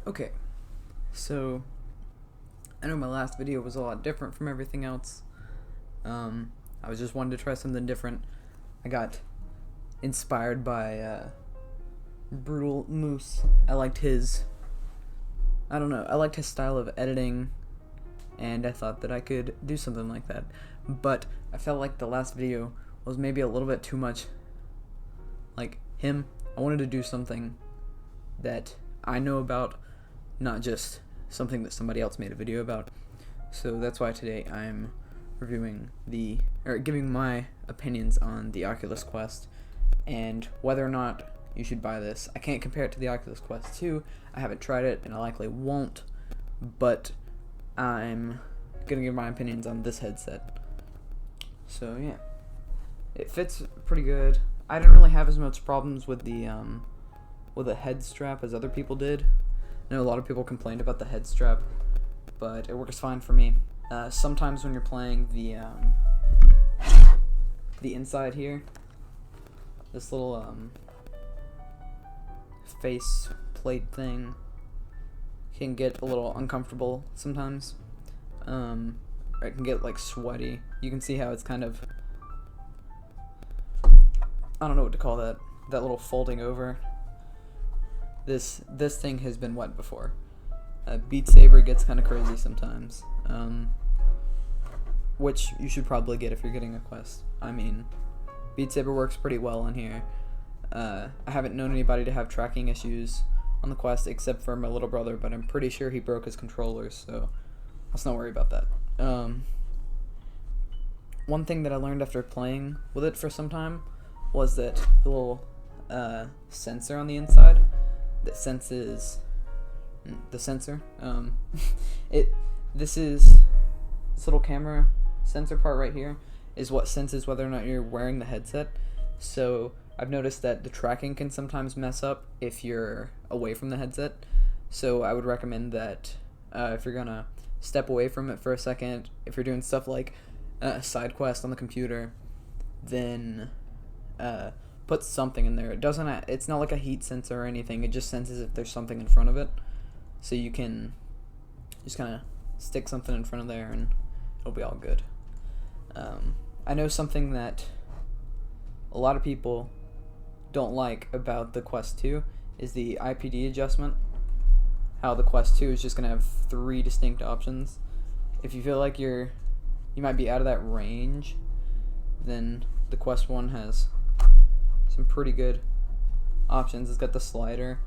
Okay, so I know my last video was a lot different from everything else. I was just wanting to try something different. I got inspired by Brutal Moose. I liked his style of editing, and I thought that I could do something like that. But I felt like the last video was maybe a little bit too much like him. I wanted to do something that I know about, not just something that somebody else made a video about. So that's why today I'm giving my opinions on the Oculus Quest and whether or not you should buy this. I can't compare it to the Oculus Quest 2. I haven't tried it and I likely won't, but I'm gonna give my opinions on this headset. So yeah, it fits pretty good. I didn't really have as much problems with the head strap as other people did. I know a lot of people complained about the head strap, but it works fine for me. Sometimes when you're playing the inside here, this little face plate thing can get a little uncomfortable sometimes. It can get like sweaty. You can see how it's kind of, I don't know what to call that little folding over. This thing has been wet before. Beat Saber gets kind of crazy sometimes, which you should probably get if you're getting a Quest. I mean, Beat Saber works pretty well on here. I haven't known anybody to have tracking issues on the Quest except for my little brother, but I'm pretty sure he broke his controllers, so let's not worry about that. One thing that I learned after playing with it for some time was that the little sensor on the inside that senses the sensor, this little camera sensor part right here is what senses whether or not you're wearing the headset. So I've noticed that the tracking can sometimes mess up if you're away from the headset. So I would recommend that if you're gonna step away from it for a second, if you're doing stuff like side quest on the computer, then put something in there. It's not like a heat sensor or anything. It just senses if there's something in front of it. So you can just kind of stick something in front of there and it'll be all good. I know something that a lot of people don't like about the Quest 2 is the IPD adjustment. How the Quest 2 is just going to have 3 distinct options. If you feel like you might be out of that range, then the Quest 1 has some pretty good options. It's got the slider,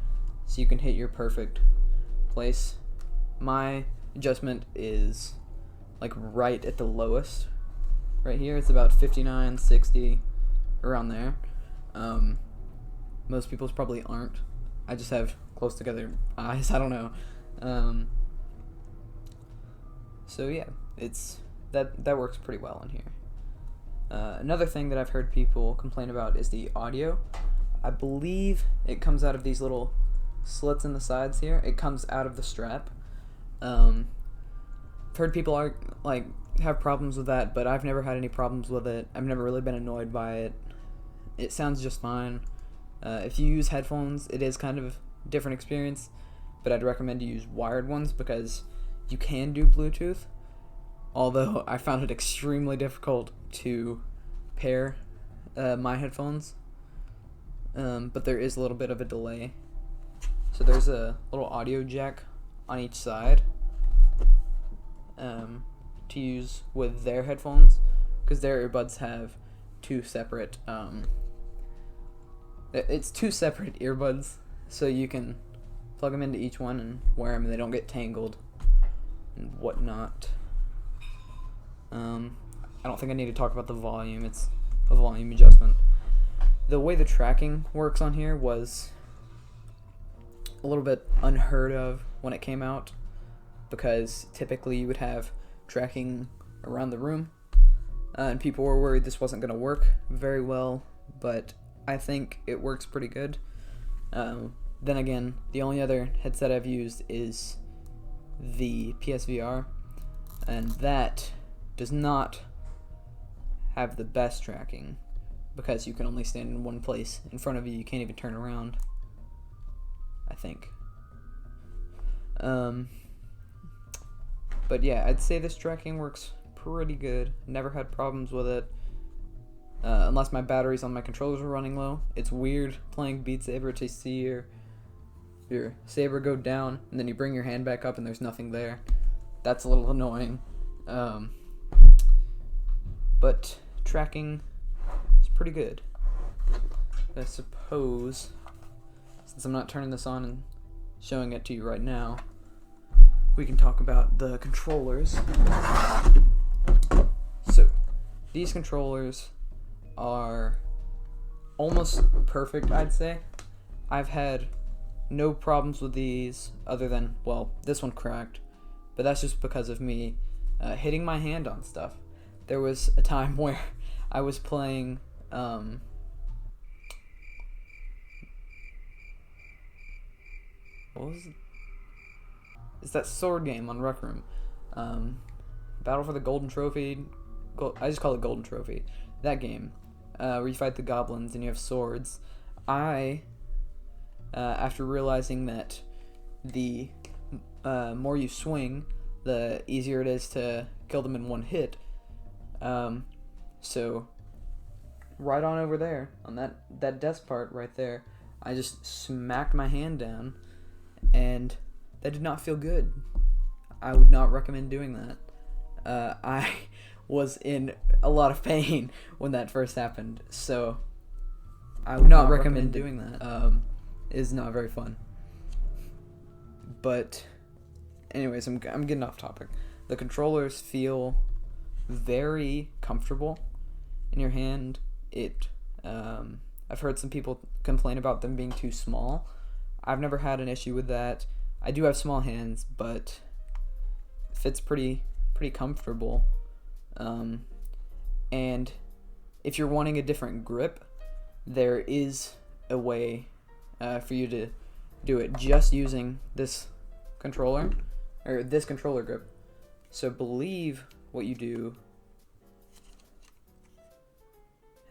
so you can hit your perfect place. My adjustment is like right at the lowest. Right here, it's about 59, 60, around there. Most people's probably aren't. I just have close together eyes. I don't know. So yeah, that works pretty well in here. Another thing that I've heard people complain about is the audio. I believe it comes out of these little slits in the sides here. It comes out of the strap. I've heard people have problems with that, but I've never had any problems with it. I've never really been annoyed by it. It sounds just fine. If you use headphones, it is kind of a different experience, but I'd recommend you use wired ones because you can do Bluetooth, although I found it extremely difficult to pair my headphones, but there is a little bit of a delay. So there's a little audio jack on each side to use with their headphones, because their earbuds have two separate earbuds, so you can plug them into each one and wear them and they don't get tangled and whatnot. I don't think I need to talk about the volume. It's a volume adjustment. The way the tracking works on here was a little bit unheard of when it came out, because typically you would have tracking around the room, and people were worried this wasn't going to work very well, but I think it works pretty good. Then again, the only other headset I've used is the PSVR, and that does not have the best tracking because you can only stand in one place in front of you. You can't even turn around, I think. But yeah, I'd say this tracking works pretty good. Never had problems with it. Unless my batteries on my controllers are running low. It's weird playing Beat Saber to see your saber go down, and then you bring your hand back up and there's nothing there. That's a little annoying. But tracking is pretty good. I suppose, since I'm not turning this on and showing it to you right now, we can talk about the controllers. So, these controllers are almost perfect, I'd say. I've had no problems with these other than, well, this one cracked, but that's just because of me hitting my hand on stuff. There was a time where I was playing what was it? It's that sword game on Rec Room. Battle for the Golden Trophy. I just call it Golden Trophy. That game, where you fight the goblins and you have swords. After realizing that the more you swing, the easier it is to kill them in one hit. So, right on over there, on that desk part right there, I just smacked my hand down, and that did not feel good. I would not recommend doing that. I was in a lot of pain when that first happened, so I would not recommend doing that. It is not very fun. But anyways, I'm getting off topic. The controllers feel very comfortable in your hand. I've heard some people complain about them being too small. I've never had an issue with that. I do have small hands, but it fits pretty comfortable. And if you're wanting a different grip, there is a way for you to do it just using this controller, or this controller grip. So believe what you do.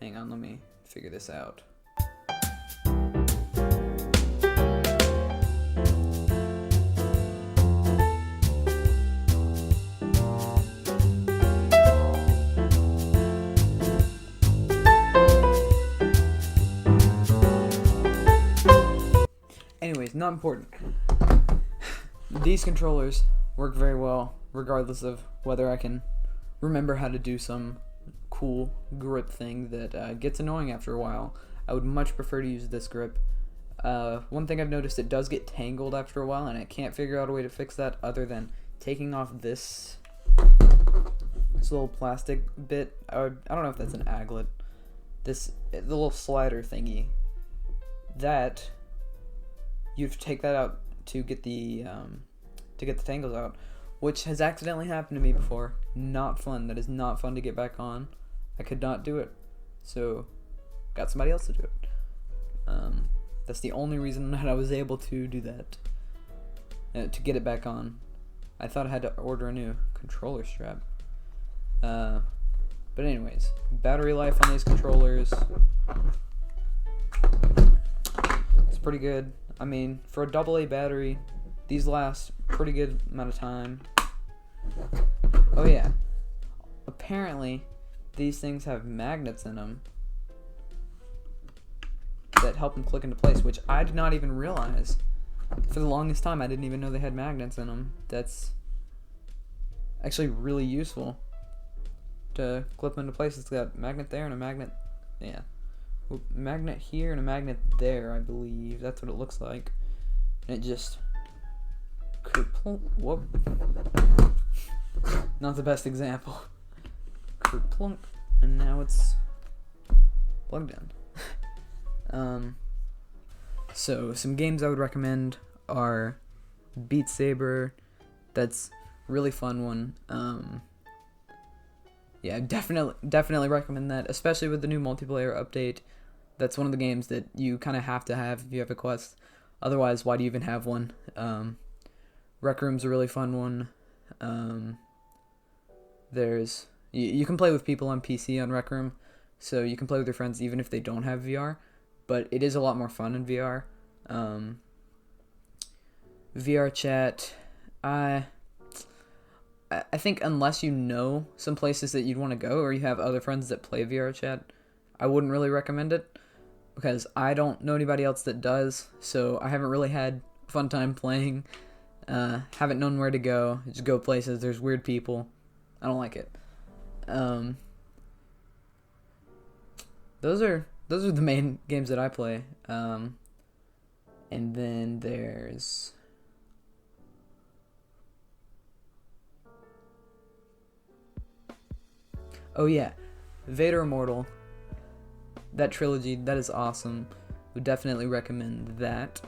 Hang on, let me figure this out. Anyways, not important. These controllers work very well, regardless of whether I can remember how to do some cool grip thing that gets annoying after a while. I would much prefer to use this grip. One thing I've noticed, it does get tangled after a while, and I can't figure out a way to fix that other than taking off this little plastic bit. I don't know if that's an aglet. The little slider thingy. That you have to take that out to get the tangles out, which has accidentally happened to me before. Not fun. That is not fun to get back on. I could not do it, so got somebody else to do it. That's the only reason that I was able to do that, to get it back on. I thought I had to order a new controller strap. But anyways, battery life on these controllers, it's pretty good. I mean, for a AA battery, these last pretty good amount of time. Oh yeah, apparently these things have magnets in them that help them click into place, which I did not even realize. For the longest time, I didn't even know they had magnets in them. That's actually really useful to clip them into place. It's got a magnet there and a magnet, yeah. Magnet here and a magnet there, I believe. That's what it looks like. And it just... Whoop. Not the best example. Kerplunk. And now it's plugged in. So, some games I would recommend are Beat Saber. That's a really fun one. Yeah, definitely recommend that, especially with the new multiplayer update. That's one of the games that you kind of have to have if you have a Quest. Otherwise, why do you even have one? Rec Room's a really fun one. You can play with people on PC on Rec Room, so you can play with your friends even if they don't have VR, but it is a lot more fun in VR. VR chat, I I think unless you know some places that you'd want to go or you have other friends that play VR chat, I wouldn't really recommend it because I don't know anybody else that does. So I haven't really had a fun time playing. Haven't known where to go. Just go places. There's weird people. I don't like it. Those are the main games that I play. And then there's oh yeah, Vader Immortal. That trilogy, that is awesome. Would definitely recommend that.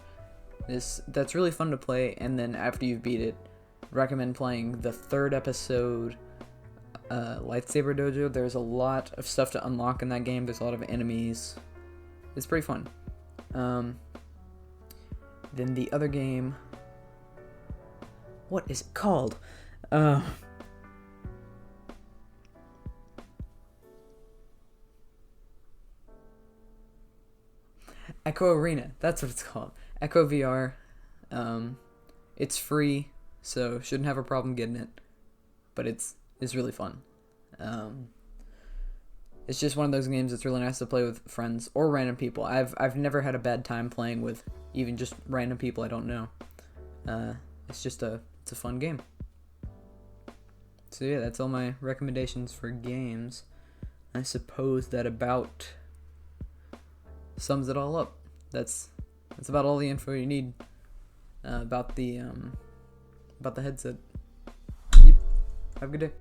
That's really fun to play, and then after you've beat it, recommend playing the third episode, Lightsaber Dojo. There's a lot of stuff to unlock in that game. There's a lot of enemies. It's pretty fun. Then the other game, what is it called? Echo Arena. That's what it's called. Echo VR. It's free, so shouldn't have a problem getting it. But it's really fun. It's just one of those games that's really nice to play with friends or random people. I've never had a bad time playing with even just random people I don't know. It's a fun game. So yeah, that's all my recommendations for games. I suppose that about sums it all up. That's about all the info you need about the headset. Yep. Have a good day.